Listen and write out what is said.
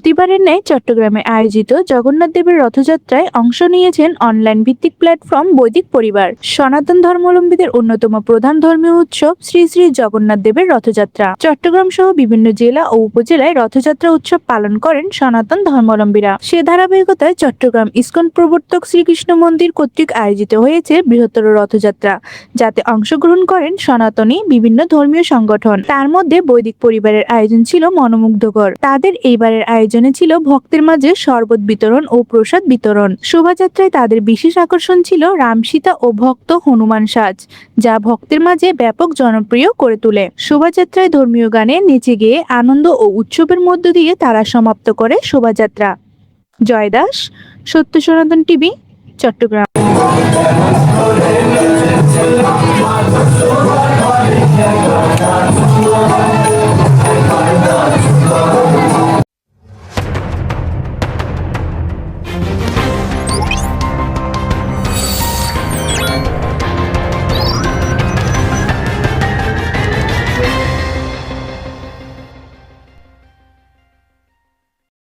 প্রতিবারের ন্যায় চট্টগ্রামে আয়োজিত জগন্নাথ দেবের রথযাত্রায় অংশ নিয়েছেন অনলাইন ভিত্তিক প্ল্যাটফর্ম বৈদিক পরিবার। সনাতন ধর্মাবলম্বীদের অন্যতম প্রধান ধর্মীয় উৎসব শ্রী শ্রী জগন্নাথ দেবের রথযাত্রা। চট্টগ্রাম সহ বিভিন্ন জেলা ও উপজেলায় রথযাত্রা উৎসব পালন করেন সনাতন ধর্মাবলম্বীরা। সে ধারাবাহিকতায় চট্টগ্রাম ইস্কন প্রবর্তক শ্রীকৃষ্ণ মন্দির কর্তৃক আয়োজিত হয়েছে বৃহত্তর রথযাত্রা, যাতে অংশগ্রহণ করেন সনাতনী বিভিন্ন ধর্মীয় সংগঠন। তার মধ্যে বৈদিক পরিবারের আয়োজন ছিল মনোমুগ্ধকর। তাদের এইবারের আয়োজনে ছিল ভক্তের মাঝে শরবত বিতরণ ও প্রসাদ বিতরণ। শোভাযাত্রায় তাদের বিশেষ আকর্ষণ ছিল রামসীতা ও ভক্ত হনুমান সাজ, যা ভক্তের মাঝে ব্যাপক জনপ্রিয় করে তোলে। শোভাযাত্রায় ধর্মীয় গানে নেচে গেয়ে আনন্দ ও উৎসবের মধ্য দিয়ে তারা সমাপ্ত করে শোভাযাত্রা। জয় দাস, সত্য সনাতন টিভি, চট্টগ্রাম।